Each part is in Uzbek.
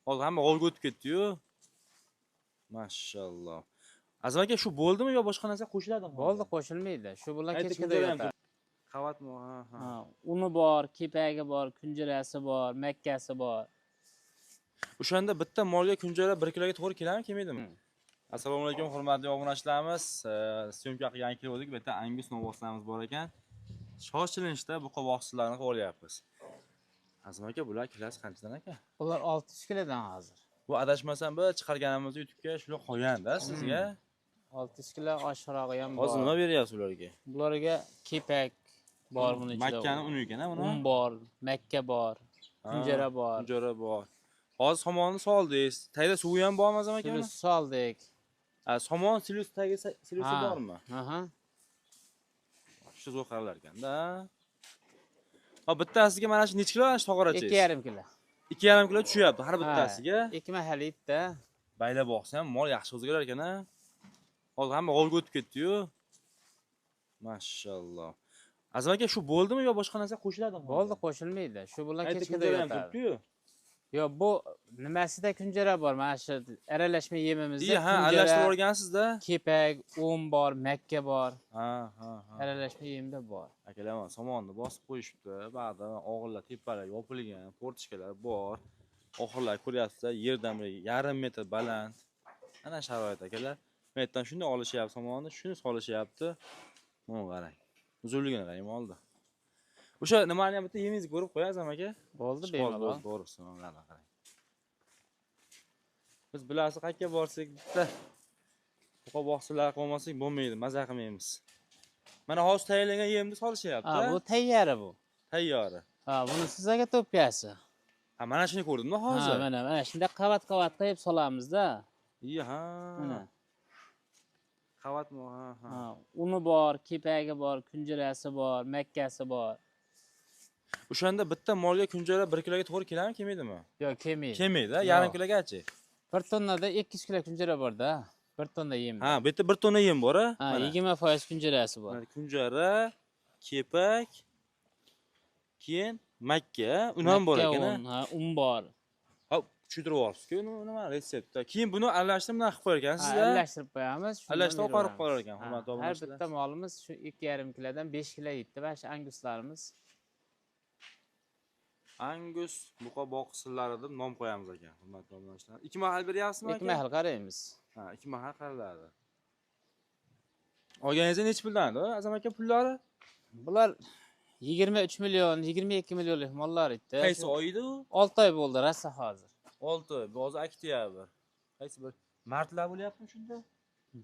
Hozir hamma g'olga o'tib ketdi-yu. Mashalloh. Azam aka shu bo'ldimi yo boshqa narsa qo'shiladimi? Bo'ldi, qo'shilmaydi. Shu bilan Aytdi, kechgacha kunjara ham yotadi. qavatmi? Ha. Uni bor, kepagi bor, kunjarasi bor, makkasi bor. O'shanda bitta molga kunjara 1 kiloga to'g'ri keladimi, kelmaydimi? Assalomu alaykum, hurmatli obunachilarimiz. Syomka qilgan keldik. Bu yerda Angus novvoslarimiz bor ekan. Shoshilinchda buqa boqsilarni olyapmiz. Azam aka, bular kilosi qanchadan aka? Ular 600 kilodan hozir. Bu adashmasam bir chiqarganimizni YouTube'ga shular qolganda sizga. 600 kilo oshirog'i ham bor. Hozir nima beryapsiz ularga? Bularga kepak bor buni ichida. Makkani uni ekan, buni. Un bor, makka bor, kunjara bor. Kunjara bor. Hozir somonni soldingiz. Tagida suvi ham bormi Azam aka? Silus soldik. Somon silus tagiga silusi bormi? Aha. Shu zo'r qaralar ekanda. Bittasiga mana shu necha kilo tog'orachingiz? 2,5 kilo. 2,5 kilo tushyapti har bittasiga. 2 mahalitda. Baylab boqsa ham mol yaxshi o'zgarar ekan-a. Hozir hamma g'olga o'tib ketdi-yu. Mashalloh. Azam aka shu bo'ldimi yo boshqa narsa qo'shiladimi? Bo'ldi, qo'shilmaydi. Shu bilan kechgacha yotadi. Yo, bu nimasida kunjara bor? Mana shu aralashma yemimizda aralashtirib o'rgansizda. Kepak, un bor, makka bor. Ha. Aralashma yemda bor. Akalar, somonni bosib qo'yishibdi. Ba'da og'irlar, tepalar yopilgan, portishkalar bor. Oxirlar ko'ryapsizlar, yerdan 1,5 metr baland. Ana sharoit akalar. Bu yerdan shunday olishyapti somonni, shuni solishyapti. Mana qarang. Uzunligini qarang oldi. O'sha nimani ham bitta yemingizni ko'rib qo'yasiz aka? Bo'ldi, bemalol. To'g'risi, mana qarang. Biz bilasiz qayerga borsak bitta buqa boqsilar qolmasak bo'lmaydi, maza qilmaymiz. Mana hozir tayyorlangan yemni solishyapti. Bu tayyori bu. Tayyori. Buni sizga to'pkasi. Mana shuni ko'rdimmi hozir? Mana shunda qavat-qavat qilib solamiz-da. Mana. Qavatmi? Uni bor, kepagi bor, kunjarasi bor, makkasi bor. O'shanda bitta molga kunjara 1 kiloga to'g'ri keladimi, kelmaydimi? Yo'q, kelmaydi. Kelmaydi, yarim kilogachi. 1 tonnada 200 kilo kunjara bor-da. 1 tonna yem. Bu yerda 1 tonna yem bor-a? 20% kunjarasi bor. Kunjara, kepak, keyin makka, un ham bor ekan-a? Un bor. Tushuntirib olibsiz-ku, nima retseptda. Keyin buni aralashtirib nima qilib qo'yar ekansiz-da? Aralashtirib qo'yamiz. Aralashtirib oqarib qo'yar ekan, hurmatli Har obunachilar. bitta molimiz shu 2,5 kilodan 5 kilo yetdi va shu anguslarimiz. Angus buqa boqsilari deb nom qo'yamiz ekan, hurmatli obunachilar. 2 mahal beryapsizmi aka? 2 mahal qaraymiz. 2 mahal qaraladi. Olganingizda necha puldan-da, Azam aka pullari? Bular 23 million, 22 millionlik mollar edi. Qaysi oy edi u? 6 oy bo'ldi rasa hozir. 6 oy, hozir oktyabr. Qaysi bir martlar bo'lyaptimi shunda?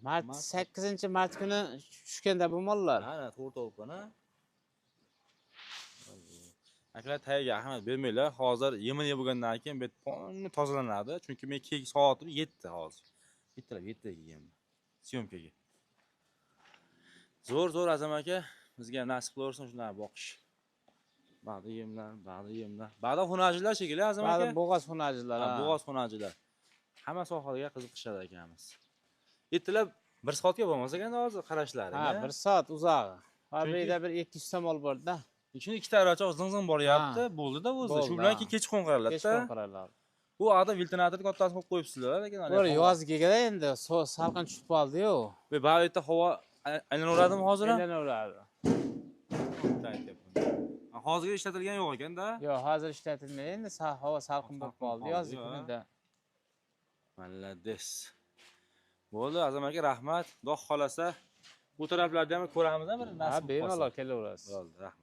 Mart 8-mart kuni tushganda bu mollar. Ana, to'g'ri-to'g'ri. Akalar tagiga ahamiyat bermanglar. Hozir yemini yeb bo'lgandan keyin bu yerni tozalanadi. Chunki men keyingi soatim 7 hozir. Bittalab 7 ga yem. Syomkaga. Zo'r Azam aka, bizga ham nasib qilaversin shularni boqish. Ba'da yemlar. Ba'da xunajilar shekilli Azam aka. Ba'da bo'g'oz xunajilar. Bo'g'oz xunajilar. Hamma sohaga qiziqishadi ekamiz. Ertalab 1 soatga bo'lmasa ekan hozir qarashlari. 1 soat uzog'i. Fabrikada bir 200 ta mol bor-da. Shuni ikkita arachoq zing-zing boryapti, bo'ldi-da o'zi. Shu bilan keyin kechqurun qaraladida. Kechqurun qaraladi. Bu ada viltinatorni kattasini qo'yib qo'yibsizlar lekin. To'g'ri, yozgiga endi salqin tushib qoldi-yu. Bu yerda havo aylanaveradimi hozir ham? Aylanaveradi. Hozirga ishlatilgan yo'q ekan-da. Yo'q, hozir ishlatilmaydi. Endi havo salqin bo'lib qoldi yozgi kunida. Malades. Bo'ldi, Azam aka, rahmat. Xudo xolasa bu taraflarda ham ko'ramiz-a bir nasib. Bemalol kelaverasiz. Bo'ldi, rahmat.